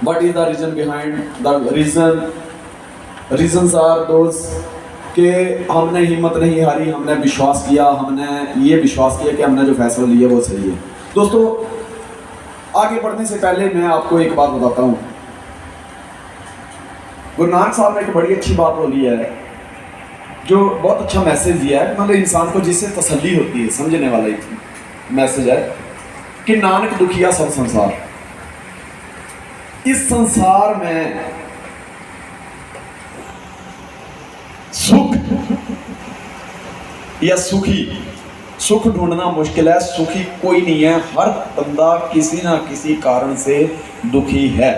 What is the reason behind? The reasons are those कि हमने हिम्मत नहीं हारी, हमने विश्वास किया, हमने ये विश्वास किया कि हमने जो फैसला लिया वो सही है। दोस्तों, आगे बढ़ने से पहले मैं आपको एक बात बताता हूँ। गुरु नानक साहब ने एक बड़ी अच्छी बात बोली है, जो बहुत अच्छा मैसेज दिया है, मतलब इंसान को जिससे तसल्ली होती है, समझने वाला एक मैसेज है कि नानक दुखिया सब संसार। इस संसार में सुख या सुख ढूंढना मुश्किल है, सुखी कोई नहीं है। हर बंदा किसी ना किसी कारण से दुखी है।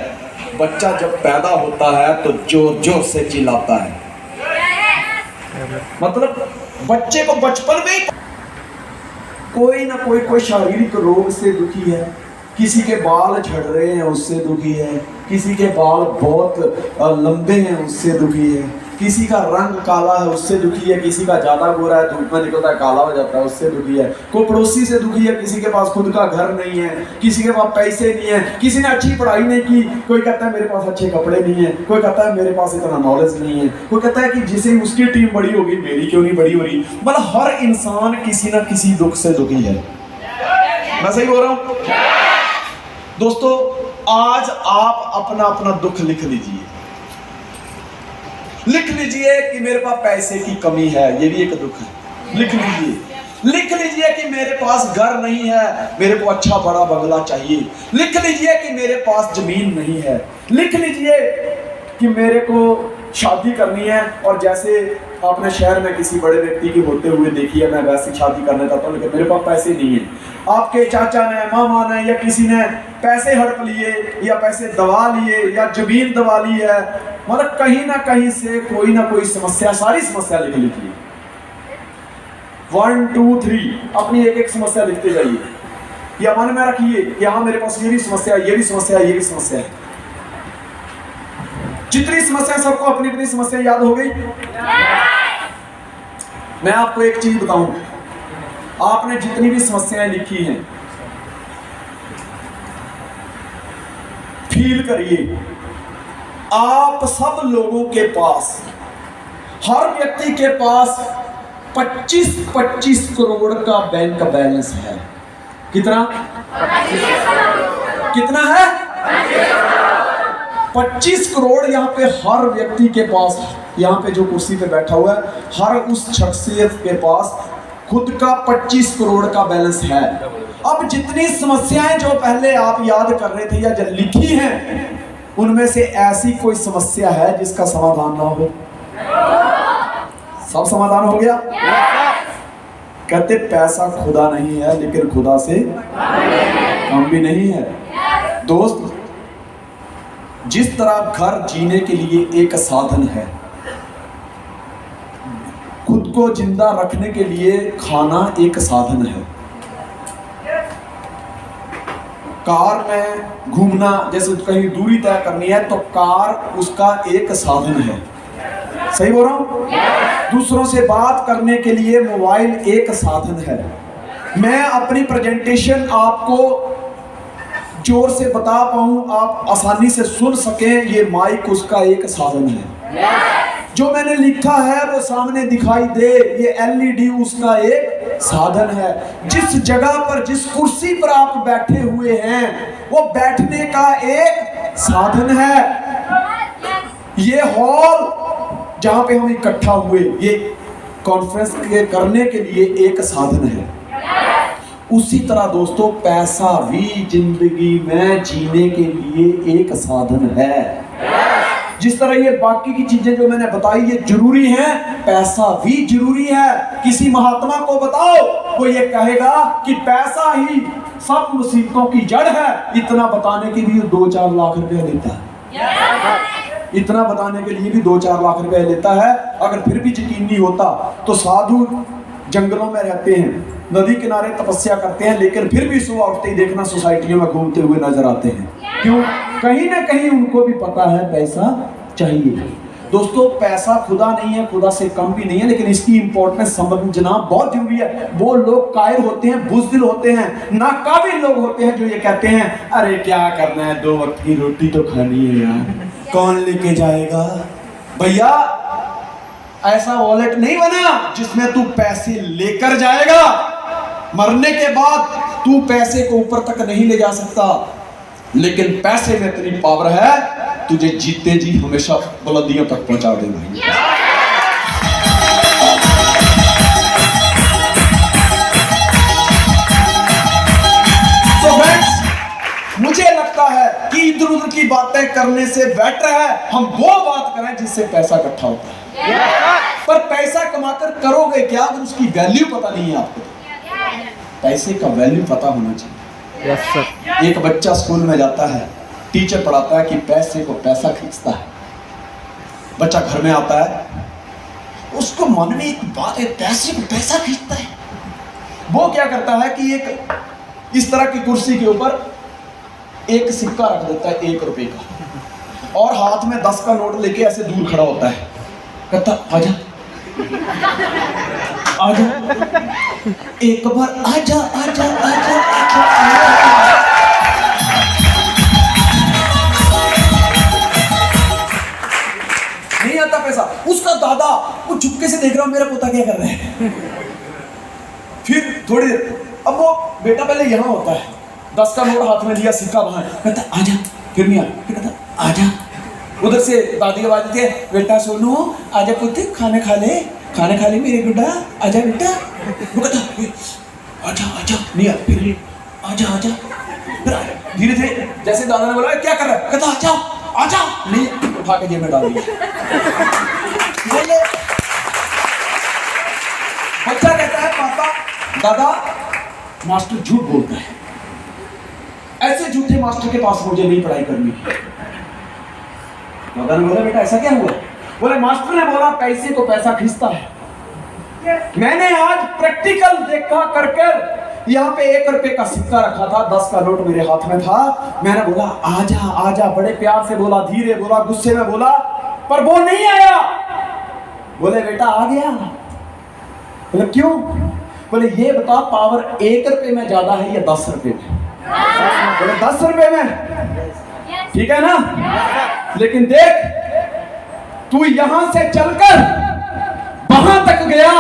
बच्चा जब पैदा होता है तो जोर जोर से चिल्लाता है, मतलब बच्चे को बचपन में कोई ना कोई शारीरिक रोग से दुखी है, किसी के बाल झड़ रहे हैं उससे दुखी है, किसी के बाल बहुत लंबे हैं उससे दुखी है, किसी का रंग काला है उससे दुखी है, किसी का ज़्यादा गोरा है धूप में निकलता है काला हो जाता है उससे दुखी है, कोई पड़ोसी से दुखी है, किसी के पास खुद का घर नहीं है, किसी के पास पैसे नहीं है, किसी ने अच्छी पढ़ाई नहीं की, कोई कहता है मेरे पास अच्छे कपड़े नहीं है, कोई कहता है मेरे पास इतना नॉलेज नहीं है, कोई कहता है कि जिसे उसकी टीम बड़ी होगी मेरी क्यों नहीं बड़ी हो रही। मतलब हर इंसान किसी ना किसी दुख से दुखी है। मैं सही बोल रहा हूँ दोस्तों? आज आप अपना अपना दुख लिख लीजिए कि मेरे पास पैसे की कमी है, ये भी एक दुख है। लिख लीजिए कि मेरे पास घर नहीं है, मेरे को अच्छा बड़ा बंगला चाहिए। लिख लीजिए कि मेरे पास जमीन नहीं है। लिख लीजिए कि मेरे को शादी करनी है और जैसे आपने शहर में किसी बड़े व्यक्ति की होते हुए देखी है, मैं वैसी शादी करना चाहता हूँ, लेकिन मेरे पास पैसे नहीं है। आपके चाचा ने, मामा ने या किसी ने पैसे हड़प लिए या पैसे दबा लिए या जमीन दबा ली है, मतलब कहीं ना कहीं से कोई ना कोई समस्या, सारी समस्या लिख लीजिए। 1 2 3 अपनी एक एक समस्या लिखते जाइए या मन में रखिए कि हाँ मेरे पास ये भी समस्या है, ये भी समस्या है, ये भी समस्या है। जितनी समस्या, सबको अपनी अपनी समस्या याद हो गई? मैं आपको एक चीज बताऊं, आपने जितनी भी समस्याएं लिखी हैं फील करिए, आप सब लोगों के पास, हर व्यक्ति के पास 25-25 करोड़ का बैंक बैलेंस है। कितना है? 25 करोड़ यहाँ पे हर व्यक्ति के पास, यहाँ पे जो कुर्सी पे बैठा हुआ है, हर उस शख्सियत के पास खुद का 25 करोड़ का बैलेंस है। अब जितनी समस्याएं जो पहले आप याद कर रहे थे या जो लिखी हैं, उनमें से ऐसी कोई समस्या है जिसका समाधान ना हो? सब समाधान हो गया? कहते पैसा खुदा नहीं है, लेकिन खुदा से कम भी नहीं है। दोस्त, जिस तरह घर जीने के लिए एक साधन है, खुद को जिंदा रखने के लिए खाना एक साधन है, कार में घूमना, जैसे कहीं दूरी तय करनी है तो कार उसका एक साधन है। सही बोल रहा हूं? दूसरों से बात करने के लिए मोबाइल एक साधन है। मैं अपनी प्रेजेंटेशन आपको जोर से बता पाऊं, आप आसानी से सुन सकें, ये माइक उसका एक साधन है। जो मैंने लिखा है वो सामने दिखाई दे, ये LED उसका एक साधन है। जिस जगह पर, जिस कुर्सी पर आप बैठे हुए हैं, वो बैठने का एक साधन है। ये हॉल जहां पे हम इकट्ठा हुए, ये कॉन्फ्रेंस करने के लिए एक साधन है। उसी तरह दोस्तों, पैसा भी जिंदगी में जीने के लिए एक साधन है। जिस तरह ये बाकी की चीजें जो मैंने बताई ये जरूरी हैं, पैसा भी जरूरी है। किसी महात्मा को बताओ, वो ये कहेगा कि पैसा ही सब मुसीबतों की जड़ है। इतना बताने के लिए 2-4 लाख रुपए लेता है। इतना बताने के लिए भी 2-4 लाख रुपए लेता है। अगर फिर भी यकीन नहीं होता तो साधु जंगलों में रहते हैं, नदी किनारे तपस्या करते हैं, लेकिन फिर भी सुबह उठते ही देखना सोसाइटियों में घूमते हुए नजर आते हैं। क्यों? कहीं ना कहीं उनको भी पता है पैसा चाहिए। दोस्तों पैसा खुदा नहीं है, खुदा से कम भी नहीं है, लेकिन इसकी इंपॉर्टेंस समझना बहुत जरूरी है। वो लोग कायर होते हैं, बुज़दिल होते हैं, नाकाबिल लोग होते हैं जो ये कहते हैं अरे क्या करना है, 2 वक्त की रोटी तो खानी है यार, कौन लेके जाएगा। भैया ऐसा वॉलेट नहीं बना जिसमें तू पैसे लेकर जाएगा। मरने के बाद तू पैसे को ऊपर तक नहीं ले जा सकता, लेकिन पैसे में इतनी पावर है तुझे जीते जी हमेशा बुलंदियों तक पहुंचा देगा। तो फ्रेंड्स, मुझे लगता है कि इधर उधर की बातें करने से बेटर है हम वो बात करें जिससे पैसा इकट्ठा होता है। पर पैसा कमाकर करोगे क्या अगर उसकी वैल्यू पता नहीं है आपको? पैसे का वैल्यू पता होना चाहिए। Yes sir. एक बच्चा स्कूल में जाता है, टीचर पढ़ाता है कि पैसे को पैसा खींचता है। बच्चा घर में आता है, उसको मन में एक बात है, पैसे को पैसा खींचता है। वो क्या करता है कि एक इस तरह की कुर्सी के ऊपर एक सिक्का रख देता है 1 रुपए का, और हाथ में 10 का नोट लेके ऐसे दूर खड़ा होता है, कहता आजा आजा, एक बार आजा आजा आजा आजा। नहीं आता पैसा। उसका दादा वो चुपके से देख रहा हूं मेरा पोता क्या कर रहा है। फिर थोड़ी देर, अब वो बेटा पहले यहां होता है, 10 का नोट हाथ में लिया, सिक्का वहां, कहता आजा, फिर नहीं आया, फिर कहता आजा। उधर से दादी आवाज देती है, बेटा सोनू आजा पुत्र, खाना खा ले मेरे गुड्डा, आजा बेटा। वो कहता आजा आजा, नहीं आया, फिर आजा आजा। धीरे धीरे जैसे दादा ने बोला क्या कर रहा है, कहता आजा आजा, नहीं, उठा के जेब में डाल दिया। बच्चा कहता है पापा दादा मास्टर झूठ बोलता है, ऐसे झूठे मास्टर के पास मुझे नहीं पढ़ाई करनी। दादा ने बोला बेटा ऐसा क्या हुआ? बोले मास्टर ने बोला पैसे को पैसा खींचता है। मैंने आज प्रैक्टिकल देखा करके, यहाँ पे 1 रुपए का सिक्का रखा था, 10 का नोट मेरे हाथ में था, मैंने बोला आजा आजा, बड़े प्यार से बोला, धीरे बोला, गुस्से में बोला, पर वो नहीं आया। बोले बेटा आ गया। बोले क्यों? बोले ये बता पावर 1 रुपए में ज्यादा है या 10 रुपए में? बोले 10 रुपए में। ठीक है ना? लेकिन देख तू यहां से चलकर वहां तक गया,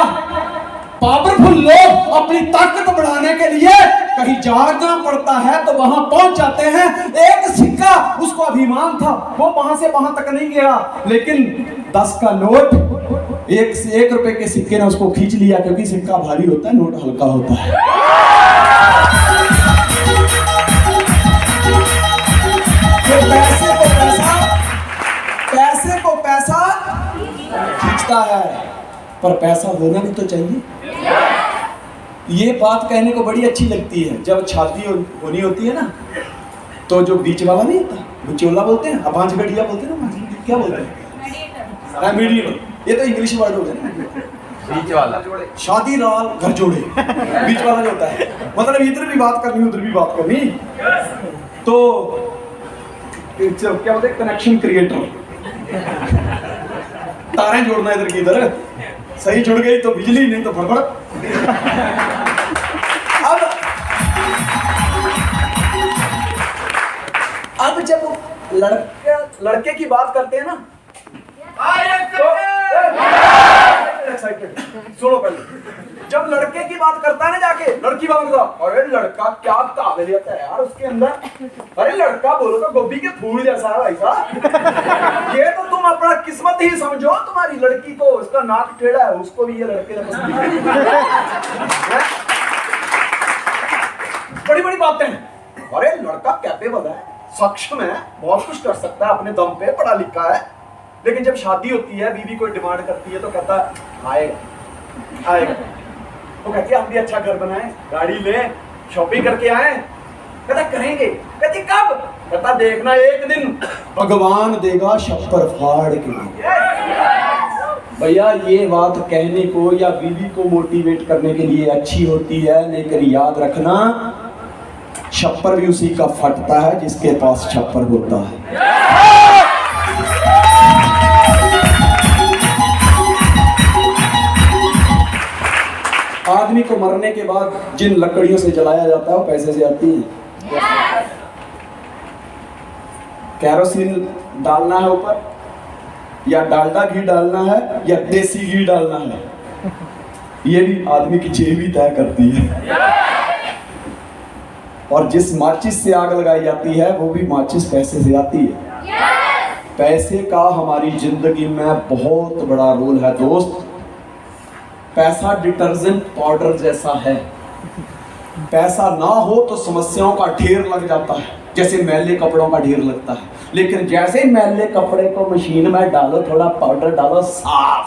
पावरफुल लोग अपनी ताकत बढ़ाने के लिए कहीं जाना पड़ता है तो वहां पहुंच जाते हैं। एक सिक्का उसको अभिमान था, वो वहां से वहां तक नहीं गया, लेकिन 10 का नोट 1 रुपए के सिक्के ने उसको खींच लिया, क्योंकि सिक्का भारी होता है, नोट हल्का होता है। तो पैसे को पैसा खींचता है, पर पैसा देना भी तो चाहिए। ये बात कहने को बड़ी अच्छी लगती है, जब शादी होनी होती है ना, तो जो बीच वाला नहीं होता, बिचौला बोलते हैं, अपांच गढ़िया बोलते हैं ना, क्या बोलते हैं, मीडियम, ये तो इंग्लिश वर्ड हो गया ना, बीच वाला, शादी लाल घर जोड़े, बीच वाला जो होता है, मतलब इधर भी बात करनी उधर भी बात करनी, तो क्या बोलते हैं, कनेक्शन क्रिएटर, तारें जोड़ना इधर की इधर, सही जुड़ गई तो बिजली, नहीं तो फड़फड़। अब जब लड़के की बात करते हैं ना, सुनो पहले, जब लड़के की बात करता है ना जाके, लड़की बात करता, अरे लड़का क्या काबिलियत है यार उसके अंदर, अरे लड़का बोलो तो गोभी के फूल जैसा है भाई साहब, ये तो तुम अपना किस्मत ही समझो, तुम्हारी लड़की को उसका नाक टेढ़ा है, उसको भी ये लड़के ने पसंद है। बड़ी बड़ी बातें हैं, अरे लड़का कैपेबल है, सक्षम है, बहुत कुछ कर सकता है, अपने दम पे पढ़ा लिखा है, लेकिन जब शादी होती है, बीवी कोई डिमांड करती है तो कहता आएगा आएगा, वो कहती है हम भी अच्छा घर बनाए, गाड़ी ले, शॉपिंग करके आए, कहता करेंगे, कहती कब? कहता देखना एक दिन भगवान देगा छप्पर फाड़ के। भैया ये बात कहने को या बीवी को मोटिवेट करने के लिए अच्छी होती है, लेकिन याद रखना छप्पर भी उसी का फटता है जिसके पास छप्पर होता है। आदमी को मरने के बाद जिन लकड़ियों से जलाया जाता है वो पैसे से आती है। कैरोसिन डालना है ऊपर, या डालडा घी डालना है, या देसी घी डालना है, ये भी आदमी की जेब ही तय करती है। और जिस माचिस से आग लगाई जाती है वो भी माचिस पैसे से आती है। पैसे का हमारी जिंदगी में बहुत बड़ा रोल है दोस्त। पैसा डिटर्जेंट पाउडर जैसा है। पैसा ना हो तो समस्याओं का ढेर लग जाता है, जैसे मैले कपड़ों का ढेर लगता है। लेकिन जैसे मैले कपड़े को मशीन में डालो, थोड़ा पाउडर डालो, साफ,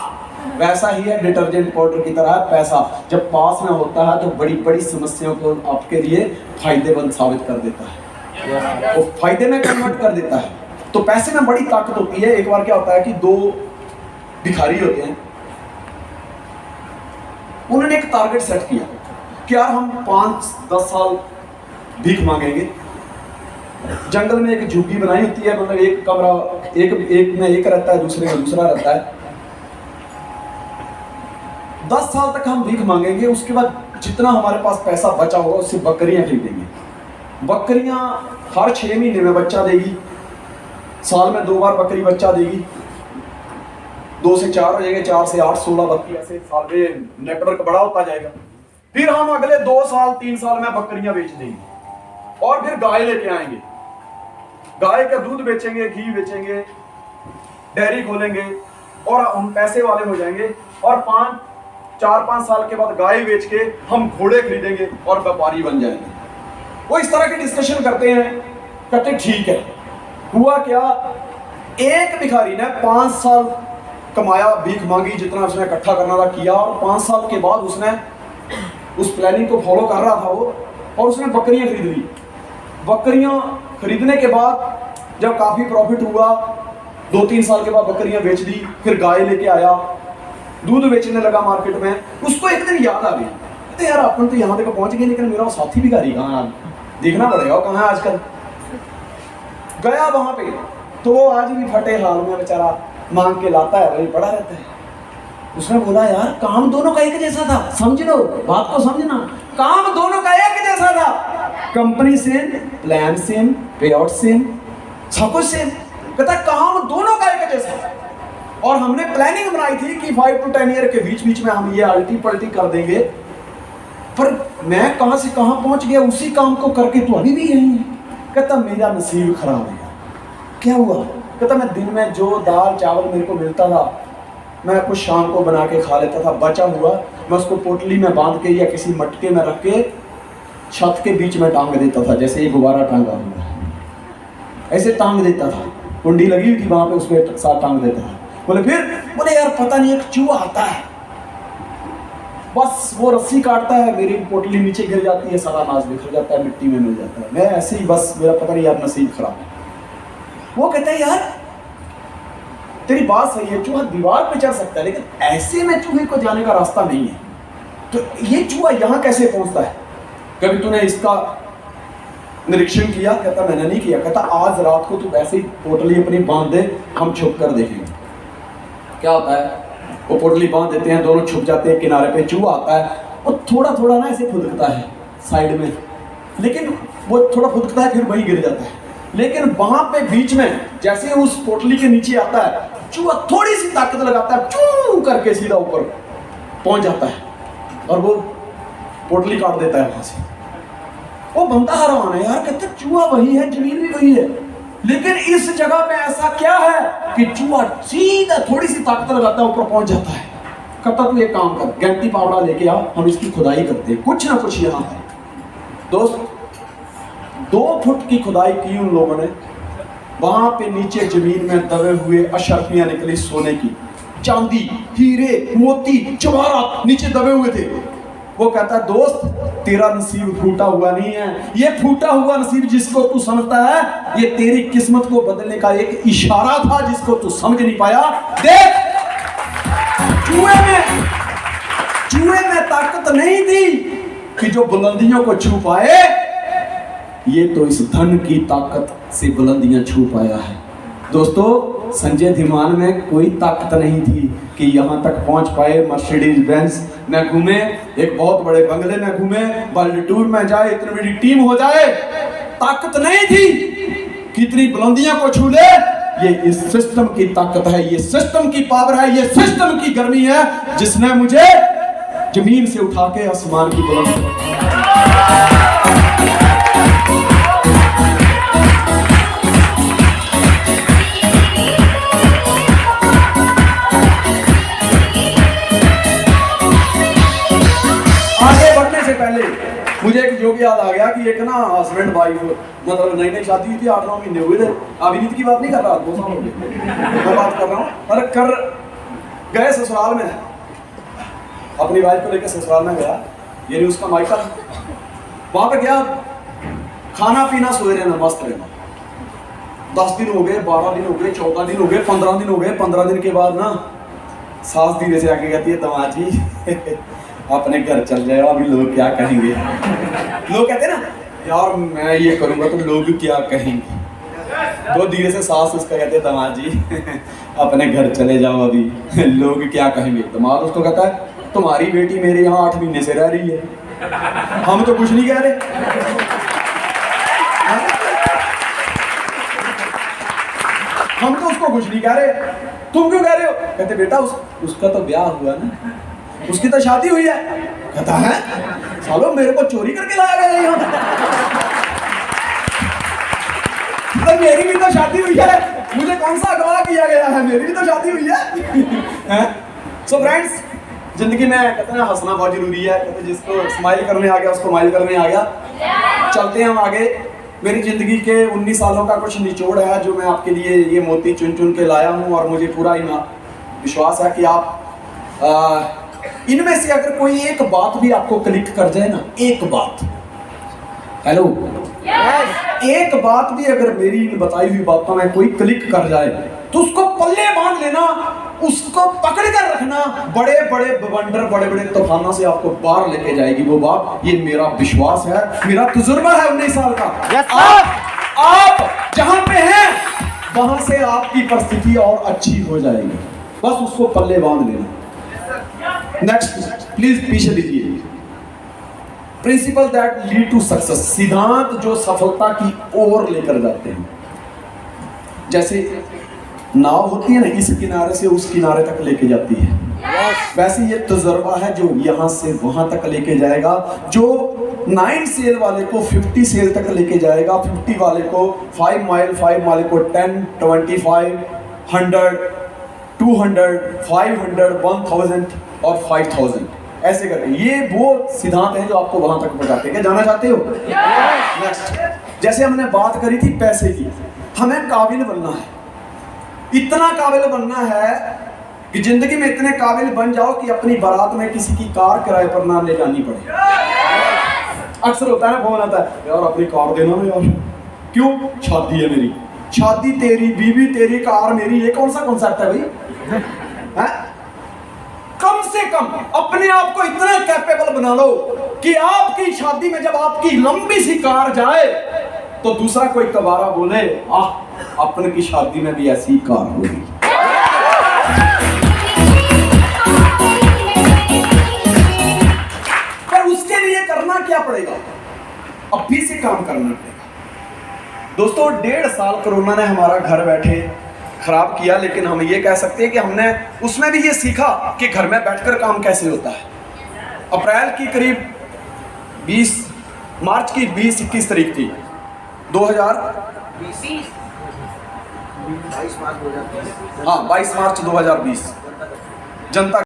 वैसा ही है डिटर्जेंट पाउडर की तरह पैसा। जब पास में होता है तो बड़ी बड़ी समस्याओं को आपके लिए फायदेमंद साबित कर देता है, वो फायदे में कन्वर्ट कर देता है। तो पैसे में बड़ी ताकत होती है। एक बार क्या होता है कि दो भिखारी होते हैं, उन्होंने एक टारगेट सेट किया कि यार हम 5-10 साल भीख मांगेंगे। जंगल में एक झुग्गी बनाई होती है, मतलब एक कमरा, एक में एक रहता है, दूसरे में दूसरा रहता है। 10 साल तक हम भीख मांगेंगे, उसके बाद जितना हमारे पास पैसा बचा होगा उससे बकरियां खरीदेंगे। बकरियां हर 6 महीने में बच्चा देगी, साल में 2 बार बकरी बच्चा देगी। 2 से 4 हो जाएंगे, 4 से 8, 16 बकरी, ऐसे साल में नेटवर्क बड़ा होता जाएगा। फिर हम अगले 2 साल 3 साल में बकरियां बेच देंगे और फिर गाय लेके आएंगे। गाय का दूध बेचेंगे, घी बेचेंगे, डेयरी खोलेंगे और हम पैसे वाले हो जाएंगे। और 4-5 साल के बाद गाय बेच के हम घोड़े खरीदेंगे और व्यापारी बन जाएंगे। वो इस तरह की डिस्कशन करते हैं। कहते ठीक है। हुआ क्या, एक भिखारी ने 5 साल कमाया, भीख मांगी, जितना उसने इकट्ठा करना था किया, और 5 साल के बाद उसने उस प्लानिंग को फॉलो कर रहा था वो, और उसने बकरियां खरीद ली। बकरियां खरीदने के बाद जब काफी प्रॉफिट हुआ, 2-3 साल के बाद बकरियां बेच दी। फिर गाय लेके आया, दूध बेचने लगा मार्केट में। उसको एक दिन याद आ गई, तो यार अपन तो यहाँ तक पहुंच गए, लेकिन मेरा साथी भिखारी कहाँ, देखना पड़ेगा कहाँ है आजकल। गया वहां पे, तो वो आज भी फटे हाल में बेचारा मांग के लाता है, वही पड़ा रहता है। उसने बोला यार काम दोनों का एक जैसा था, समझ लो बात को, समझना, काम दोनों का एक जैसा था। कंपनी सेम, प्लान सेम, पे आउट सेम, सब कुछ सेम। कहता काम दोनों का एक जैसा था, और हमने प्लानिंग बनाई थी कि 5 to 10 ईयर के बीच में हम ये अल्टी पल्टी कर देंगे, पर मैं कहां से कहां पहुंच गया उसी काम को करके, तो अभी भी यही है। कहता मेरा नसीब खराब हो गया। क्या हुआ? कहता मैं दिन में जो दाल चावल मेरे को मिलता था, मैं कुछ शाम को बना के खा लेता था, बचा हुआ मैं उसको पोटली में बांध के या किसी मटके में रख के छत के बीच में टांग देता था, जैसे ये गुब्बारा टांगा हुआ, ऐसे टांग देता था। कुंडी लगी हुई थी वहां पे, उसमें साथ टांग देता था। बोले यार पता नहीं, एक चूहा आता है, बस वो रस्सी काटता है, मेरी पोटली नीचे गिर जाती है, सारा अनाज बिखर जाता है, मिट्टी में मिल जाता है। मैं ऐसे ही बस, मेरा पता नहीं यार नसीब खराब है। वो कहता है यार तेरी बात सही है, चूहा दीवार पे चढ़ सकता है, लेकिन ऐसे में चूहे को जाने का रास्ता नहीं है। तो ये चूहा यहाँ कैसे पहुंचता है? कभी तूने इसका निरीक्षण किया? कहता मैंने नहीं किया। कहता आज रात को तू वैसे ही पोटली अपनी बांध दे, हम छुप कर देखेंगे। क्या होता है, वो पोटली बांध देते हैं, दोनों छुप जाते हैं किनारे पे। चूहा आता है, वो थोड़ा थोड़ा ना ऐसे फुदकता है साइड में, लेकिन वो थोड़ा फुदकता है फिर वहीं गिर जाता है। लेकिन वहां पे बीच में जैसे उस पोटली के नीचे आता है, चूहा थोड़ी सी ताकत लगाता है, चू करके सीधा ऊपर पहुंच जाता है और वो पोटली काट देता है वहां से। वो बनता हैरान है यार, कहते चूहा वही है, जमीन भी वही है, लेकिन इस जगह पे ऐसा क्या है कि चूहा सीधा थोड़ी सी ताकत लगाता है, ऊपर पहुंच जाता है। कहता तू एक काम कर, गैंती पावड़ा लेके आ, हम इसकी खुदाई करते हैं, कुछ ना कुछ यहाँ है। दोस्त 2 फुट की खुदाई की उन लोगों ने। वहां पे नीचे जमीन में दबे हुए अशर्फियां निकली, सोने की, चांदी, हीरे, मोती, जवाहरात नीचे दबे हुए थे। वो कहता है दोस्त तेरा नसीब फूटा हुआ नहीं है, ये फूटा हुआ नसीब जिसको तू समझता है, ये तेरी किस्मत को बदलने का एक इशारा था जिसको तू समझ नहीं पाया। देख चूहे में ताकत नहीं थी कि जो बुलंदियों को छू पाए, ये तो इस धन की ताकत से बुलंदियां छू पाया है। दोस्तों संजय धीमान में कोई ताकत नहीं थी कि यहाँ तक पहुँच पाए। मर्सिडीज बेंज में घूमे, एक बहुत बड़े बंगले में घूमे, वर्ल्ड टूर में जाए, इतनी बड़ी टीम हो जाए, ताकत नहीं थी। कितनी बुलंदियों को छू ले, ये इस सिस्टम की ताकत है, ये सिस्टम की पावर है, ये सिस्टम की गर्मी है, जिसने मुझे जमीन से उठा के आसमान की बुलंदी। आगे बढ़ने से पहले मुझे एक जोक याद आ गया कि एक ना हस्बैंड वाइफ, मतलब नई नई शादी हुई थी, 8-9 महीने हुए थे। अभिनीत की बात नहीं कर रहा, 2 साल हो गए मैं बात कर रहा हूँ। अरे कर गए ससुराल में, अपनी वाइफ को लेकर ससुराल में गया, ये नहीं उसका मायका। वहां पे गया, खाना पीना सोए रहना, मस्त रहना। 10 दिन हो गए, 12 दिन हो गए, 14 दिन हो गए, 15 दिन हो गए। 15 दिन के बाद ना सास धीरे से आके कहती है, दामाद जी अपने घर चल जाए, अभी लोग क्या कहेंगे। लोग कहते हैं ना, यार मैं ये करूंगा तो लोग क्या कहेंगे। तो धीरे से सास उसका कहते हैं, दामाद जी अपने घर चले जाओ, अभी लोग क्या कहेंगे। दामाद उसको कहता है, तुम्हारी बेटी मेरे यहाँ 8 महीने से रह रही है, हम तो कुछ नहीं कह रहे। हम तो उसको कुछ नहीं कह रहे, तुम क्यों कह रहे हो। कहते बेटा उसका तो ब्याह हुआ ना, उसकी तो शादी हुई है। कहता है, सालो मेरे को चोरी करके लाया गया यहाँ, तो मेरी भी तो शादी हुई है, मुझे कौन सा अगवा किया गया है, मेरी भी तो शादी हुई है। सो फ्रेंड्स, जिंदगी में कहते हैं हंसना बहुत जरूरी है। कहते जिसको स्माइल करने आ गया उसको माइल करने आ गया। चलते हैं हम आगे। मेरी जिंदगी के 19 सालों का कुछ निचोड़ है जो मैं आपके लिए ये मोती चुन चुन के लाया हूँ, और मुझे पूरा विश्वास है कि आप इनमें से अगर कोई एक बात भी आपको क्लिक कर जाए ना, एक बात, हेलो, एक बात भी अगर मेरी बताई हुई बातों में कोई क्लिक कर जाए तो उसको पल्ले बांध लेना, उसको पकड़ कर रखना। बड़े बड़े बवंडर, बड़े बड़े तूफानों से आपको बाहर लेके जाएगी वो बात। ये मेरा विश्वास है, मेरा तजुर्बा है 19 साल का। आप जहां पे हैं वहां से आपकी परिस्थिति और अच्छी हो जाएगी, बस उसको पल्ले बांध लेना। नेक्स्ट प्लीज पीछे देखिए। Principle that lead to success, सिद्धांत जो सफलता की ओर लेकर जाते हैं। जैसे नाव होती है ना, इस किनारे से उस किनारे तक लेके जाती है, वैसे ये तजुर्बा है जो यहाँ से वहां तक लेके जाएगा, जो 9 सेल वाले को 50 सेल तक लेके जाएगा, 50 वाले को 5 माइल, 5 वाले को 10, 25, 100, 200, 500, 1000 और 5000, ऐसे करके। ये वो सिद्धांत है जो आपको वहां तक पहुंचाते हैं। क्या जाना चाहते हो? नेक्स्ट, जैसे हमने बात करी थी पैसे की, हमें काबिल बनना है, इतना काबिल बनना है कि जिंदगी में इतने काबिल बन जाओ कि अपनी बारात में किसी की कार किराए पर ना ले जानी पड़े। अक्सर होता है, फोन आता है, यार अपनी कार देना ना यार। क्यों? शादी है मेरी, शादी तेरी, बीवी तेरी, कार मेरी, ये कौन सा कॉन्सेप्ट है भाई? है? कम से कम अपने आप को इतना कैपेबल बना लो कि आपकी शादी में जब आपकी लंबी सी कार जाए तो दूसरा कोई दोबारा बोले, अपन की शादी में भी ऐसी कार होगी। पर उसके लिए करना क्या पड़ेगा? अभी से काम करना पड़ेगा। दोस्तों, 1.5 साल कोरोना ने हमारा घर बैठे खराब किया, लेकिन हम ये कह सकते हैं कि हमने उसमें भी ये सीखा कि घर में बैठकर काम कैसे होता है। अप्रैल की करीब 20 मार्च की 20-21 तारीख थी 2020, हाँ 22 मार्च 2020, जनता